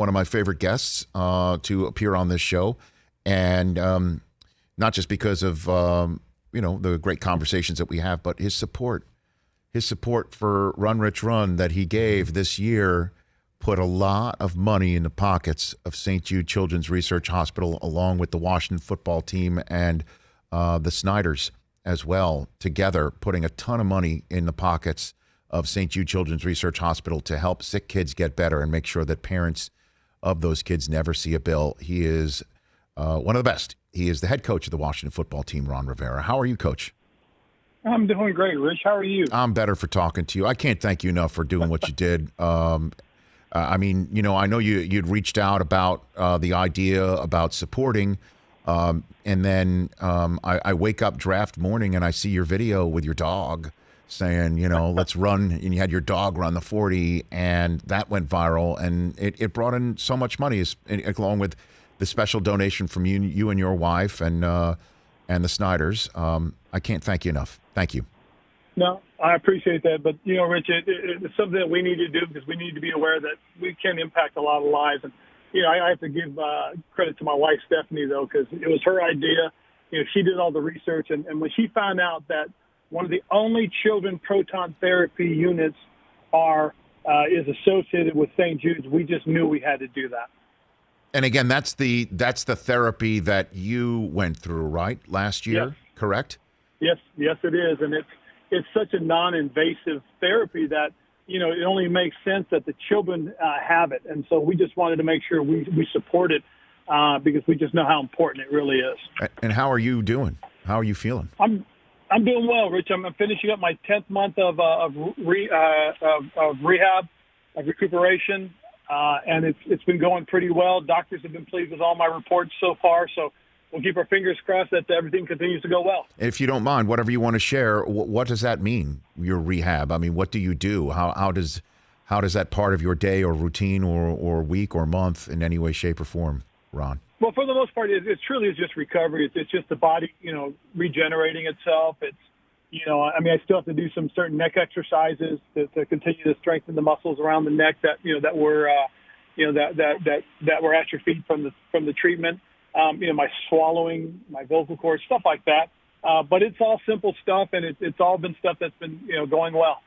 one of my favorite guests to appear on this show, and not just because of the great conversations that we have, but his support for Run Rich Run that he gave this year put a lot of money in the pockets of St. Jude Children's Research Hospital, along with the Washington football team and the Snyders as well, together putting a ton of money in the pockets of St. Jude Children's Research Hospital to help sick kids get better and make sure that parents of those kids never see a bill. He is one of the best. He is the head coach of the Washington football team, Ron Rivera. How are you, Coach? I'm doing great, Rich. How are you? I'm better for talking to you. I can't thank you enough for doing what you did. I know you'd reached out about the idea about supporting, and then I wake up draft morning and I see your video with your dog saying, let's run, and you had your dog run the 40, and that went viral, and it brought in so much money, along with the special donation from you and your wife and the Snyders. I can't thank you enough. Thank you. No, I appreciate that. But, Rich, it's something that we need to do because we need to be aware that we can impact a lot of lives. And, I have to give credit to my wife, Stephanie, though, because it was her idea. She did all the research. And when she found out that one of the only children proton therapy units is associated with St. Jude's, we just knew we had to do that. And again, that's the therapy that you went through, right, last year, yes. Correct? Yes, it is. And it's such a non-invasive therapy that, it only makes sense that the children have it. And so we just wanted to make sure we support it because we just know how important it really is. And how are you doing? How are you feeling? I'm doing well, Rich. I'm finishing up my 10th month of rehab, of recuperation, and it's been going pretty well. Doctors have been pleased with all my reports so far, so we'll keep our fingers crossed that everything continues to go well. If you don't mind, whatever you want to share, what does that mean, your rehab? I mean, what do you do? How does that part of your day or routine or week or month in any way, shape, or form, Ron? Well, for the most part, it truly is just recovery. It's just the body, regenerating itself. It's, I still have to do some certain neck exercises to continue to strengthen the muscles around the neck that were atrophied from the treatment. My swallowing, my vocal cords, stuff like that. But it's all simple stuff, and it's all been stuff that's been, going well.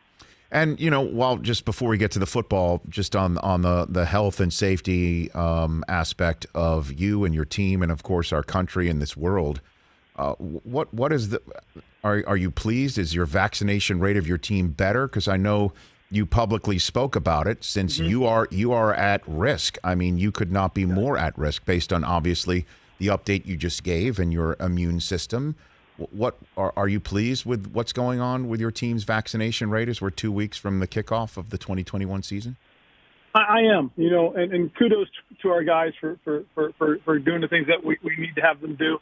And, while just before we get to the football, just on the health and safety aspect of you and your team and, of course, our country and this world, what is are you pleased? Is your vaccination rate of your team better? Because I know you publicly spoke about it since mm-hmm. you are at risk. I mean, you could not be more at risk based on, obviously, the update you just gave and your immune system. What are you pleased with what's going on with your team's vaccination rate as we're 2 weeks from the kickoff of the 2021 season? I am, and kudos to our guys for doing the things that we need to have them do.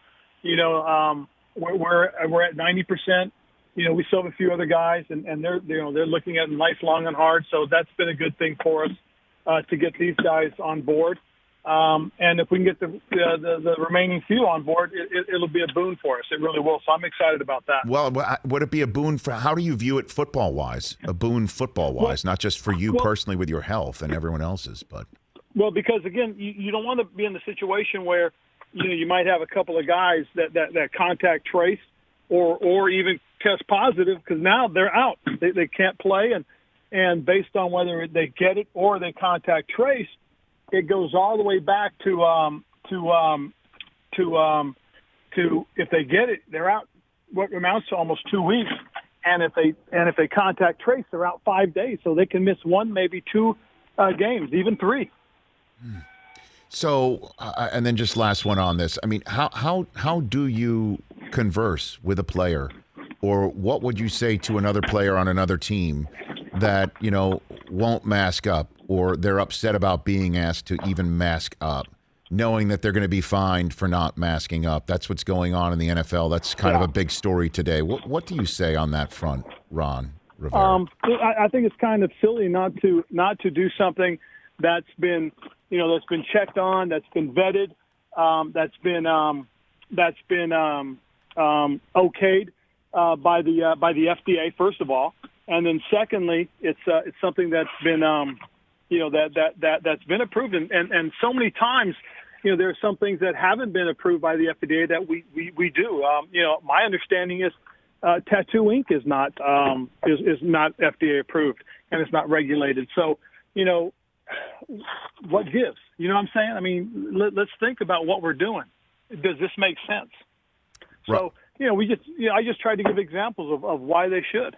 We're at 90%. We still have a few other guys, and they're looking at life long and hard. So that's been a good thing for us to get these guys on board. And if we can get the remaining few on board, it'll be a boon for us. It really will. So I'm excited about that. Well, would it be a boon for? How do you view it football-wise? A boon football-wise, not just for you personally with your health and everyone else's, but. Well, because again, you don't want to be in the situation where you might have a couple of guys that contact trace or even test positive because now they're out. They can't play, and based on whether they get it or they contact trace, it goes all the way back to if they get it, they're out what amounts to almost 2 weeks, and if they contact trace, they're out 5 days, so they can miss one, maybe two games, even three. So, and then just last one on this. I mean, how do you converse with a player, or what would you say to another player on another team that won't mask up, or they're upset about being asked to even mask up, knowing that they're going to be fined for not masking up? That's what's going on in the NFL. That's kind of a big story today. What do you say on that front, Ron Rivera? I think it's kind of silly not to do something that's been checked on, that's been vetted, that's been okayed by the FDA, first of all, and then secondly, it's something that's been that's been approved. And so many times, there are some things that haven't been approved by the FDA that we do. My understanding is tattoo ink is not FDA approved and it's not regulated. So, what gives? You know what I'm saying? I mean, let's think about what we're doing. Does this make sense? So, I just tried to give examples of why they should.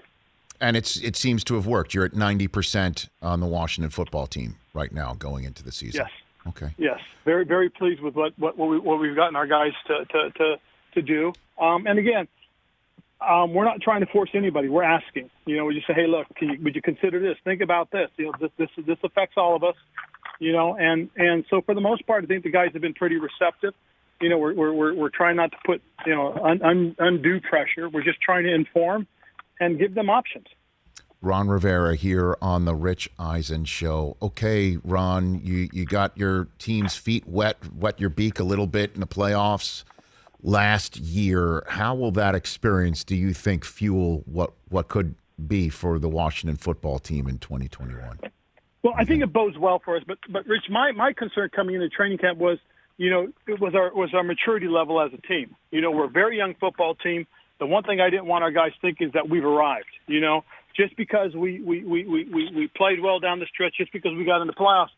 And it seems to have worked. You're at 90% on the Washington football team right now going into the season. Yes. Okay. Yes. Very, very pleased with what we've gotten our guys to do. And again, we're not trying to force anybody. We're asking. We just say, hey, look, would you consider this? Think about this. This affects all of us. And so for the most part, I think the guys have been pretty receptive. We're trying not to put undue pressure. We're just trying to inform and give them options. Ron Rivera here on the Rich Eisen Show. Okay, Ron, you got your team's feet wet your beak a little bit in the playoffs last year. How will that experience, do you think, fuel what could be for the Washington football team in 2021? Well, I think it bodes well for us. But Rich, my concern coming into training camp was, it was our maturity level as a team. We're a very young football team. The one thing I didn't want our guys thinking is that we've arrived. Just because we played well down the stretch, just because we got in the playoffs,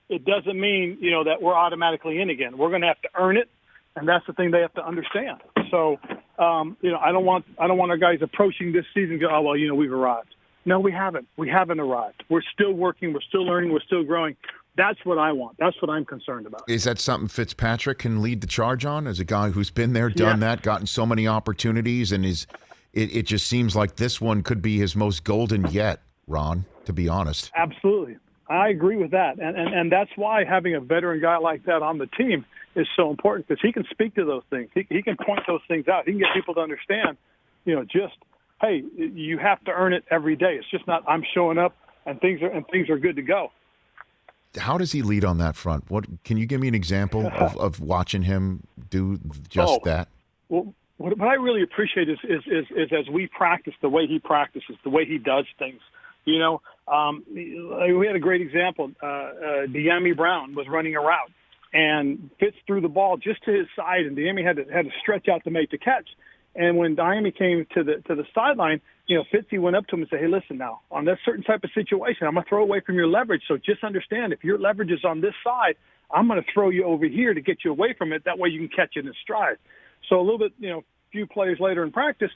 it doesn't mean, that we're automatically in again. We're going to have to earn it, and that's the thing they have to understand. So, I don't want our guys approaching this season and go, oh, well, we've arrived. No, we haven't. We haven't arrived. We're still working. We're still learning. We're still growing. That's what I want. That's what I'm concerned about. Is that something Fitzpatrick can lead the charge on as a guy who's been there, done that, gotten so many opportunities, and it just seems like this one could be his most golden yet, Ron, to be honest. Absolutely. I agree with that. And that's why having a veteran guy like that on the team is so important, because he can speak to those things. He can point those things out. He can get people to understand, hey, you have to earn it every day. It's just not I'm showing up and things are good to go. How does he lead on that front? What can you give me an example of watching him do just that? Well, what I really appreciate is as we practice, the way he practices, the way he does things. We had a great example. Emmy Brown was running a route, and Fitz threw the ball just to his side, and Emmy had to stretch out to make the catch. And when Miami came to the sideline, Fitzy went up to him and said, hey, listen now, on this certain type of situation, I'm going to throw away from your leverage. So just understand, if your leverage is on this side, I'm going to throw you over here to get you away from it. That way you can catch it in stride. So a little bit, few plays later in practice,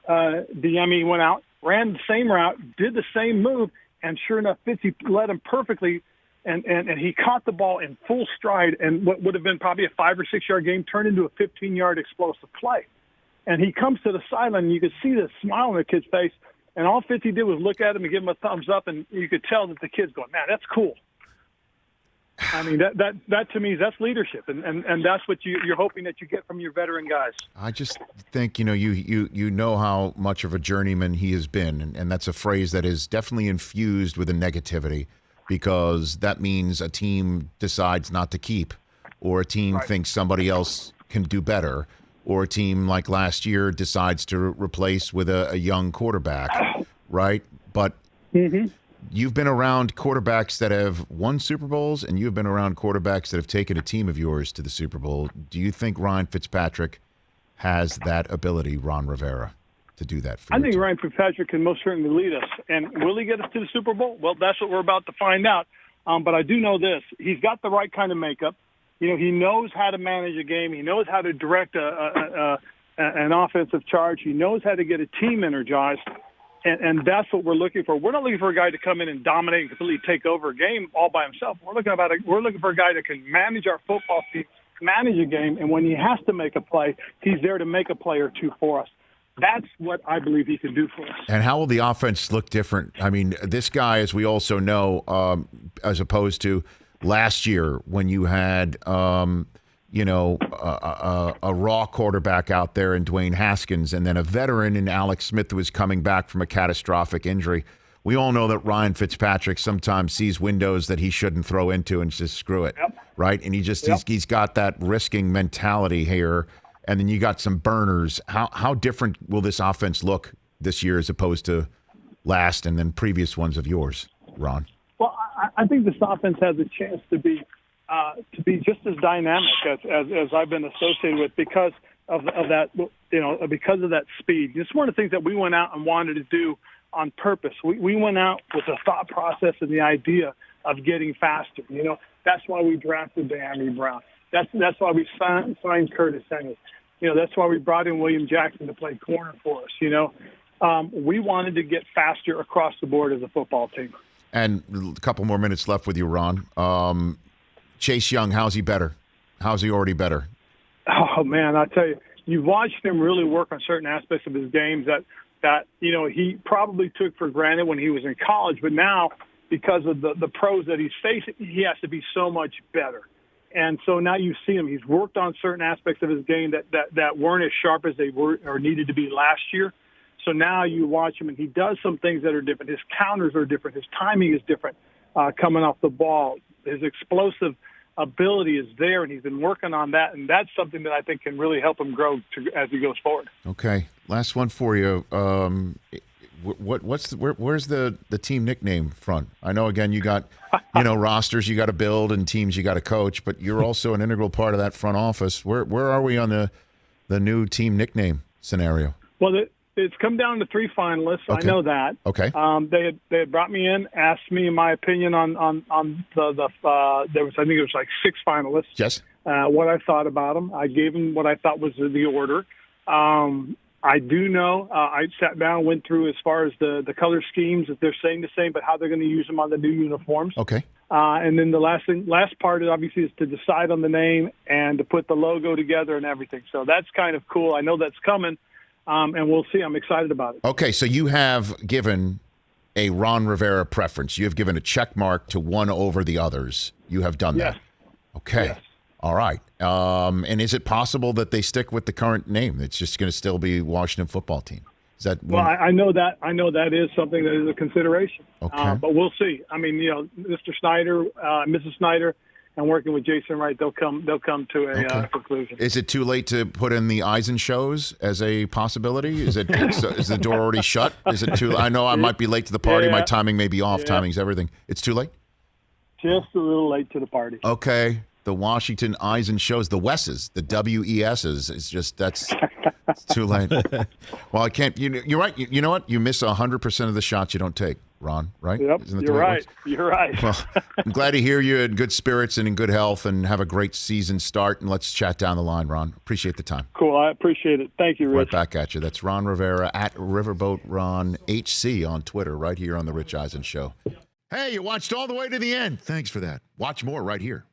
Miami went out, ran the same route, did the same move, and sure enough, Fitzy led him perfectly. And he caught the ball in full stride, and what would have been probably a 5 or 6 yard game turned into a 15-yard explosive play. And he comes to the sideline, and you could see the smile on the kid's face. And all Fitzy did was look at him and give him a thumbs up, and you could tell that the kid's going, man, that's cool. I mean, that to me, that's leadership, and that's what you're hoping that you get from your veteran guys. I just think, you know how much of a journeyman he has been, and that's a phrase that is definitely infused with a negativity, because that means a team decides not to keep, or a team thinks somebody else can do better, or a team like last year decides to replace with a young quarterback, right? But you've been around quarterbacks that have won Super Bowls, and you've been around quarterbacks that have taken a team of yours to the Super Bowl. Do you think Ryan Fitzpatrick has that ability, Ron Rivera, to do that for you? I think Ryan Fitzpatrick can most certainly lead us. And will he get us to the Super Bowl? Well, that's what we're about to find out. But I do know this. He's got the right kind of makeup. He knows how to manage a game. He knows how to direct an offensive charge. He knows how to get a team energized, and that's what we're looking for. We're not looking for a guy to come in and dominate and completely take over a game all by himself. We're looking for a guy that can manage our football team, manage a game, and when he has to make a play, he's there to make a play or two for us. That's what I believe he can do for us. And how will the offense look different? I mean, this guy, as we also know, as opposed to last year when you had, a raw quarterback out there in Dwayne Haskins, and then a veteran in Alex Smith who was coming back from a catastrophic injury. We all know that Ryan Fitzpatrick sometimes sees windows that he shouldn't throw into and just screw it, right? And he's got that risking mentality here. And then you got some burners. How different will this offense look this year as opposed to last and then previous ones of yours, Ron? Well, I think this offense has a chance to be just as dynamic as I've been associated with because of that, because of that speed. It's one of the things that we went out and wanted to do on purpose. We went out with a thought process and the idea of getting faster. That's why we drafted Diami Brown. That's why we signed Curtis Henry. That's why we brought in William Jackson to play corner for us. We wanted to get faster across the board as a football team. And a couple more minutes left with you, Ron. Chase Young, how's he better? How's he already better? Oh, man, I tell you, you've watched him really work on certain aspects of his games that he probably took for granted when he was in college. But now, because of the pros that he's facing, he has to be so much better. And so now you see him. He's worked on certain aspects of his game that weren't as sharp as they were or needed to be last year. So now you watch him, and he does some things that are different. His counters are different. His timing is different coming off the ball. His explosive ability is there, and he's been working on that, and that's something that I think can really help him grow as he goes forward. Okay, last one for you. Where's the team nickname front? I know, again, you got rosters you got to build and teams you got to coach, but you're also an integral part of that front office. Where are we on the new team nickname scenario? Well, it's come down to 3 finalists. Okay. I know that. Okay. They had brought me in, asked me my opinion on there was, I think it was like 6 finalists. Yes. What I thought about them. I gave them what I thought was the order. I do know. I sat down, went through as far as the color schemes, if they're saying the same, but how they're going to use them on the new uniforms. Okay. And then the last part obviously is to decide on the name and to put the logo together and everything. So that's kind of cool. I know that's coming. And we'll see. I'm excited about it. Okay, so you have given a Ron Rivera preference. You have given a check mark to one over the others. You have done that. Okay. Yes. All right. And is it possible that they stick with the current name? It's just going to still be Washington Football Team. Is that well? I know that. I know that is something that is a consideration. Okay. But we'll see. I mean, Mr. Snyder, Mrs. Snyder, and working with Jason Wright, they'll come to a conclusion. Is it too late to put in the Eisen shows as a possibility? Is the door already shut? Is it too? I know I might be late to the party. Yeah. My timing may be off. Yeah. Timing's everything. It's too late. Just a little late to the party. Okay. The Washington Eisen shows, the Wes's, the WES's. It's just it's too late. Well, I can't. You're right. You know what? You miss 100% of the shots you don't take, Ron. Right? Yep. You're right. You're right. Well, I'm glad to hear you in good spirits and in good health, and have a great season start. And let's chat down the line, Ron. Appreciate the time. Cool. I appreciate it. Thank you, Rich. Right back at you. That's Ron Rivera at Riverboat Ron HC on Twitter, right here on the Rich Eisen Show. Hey, you watched all the way to the end. Thanks for that. Watch more right here.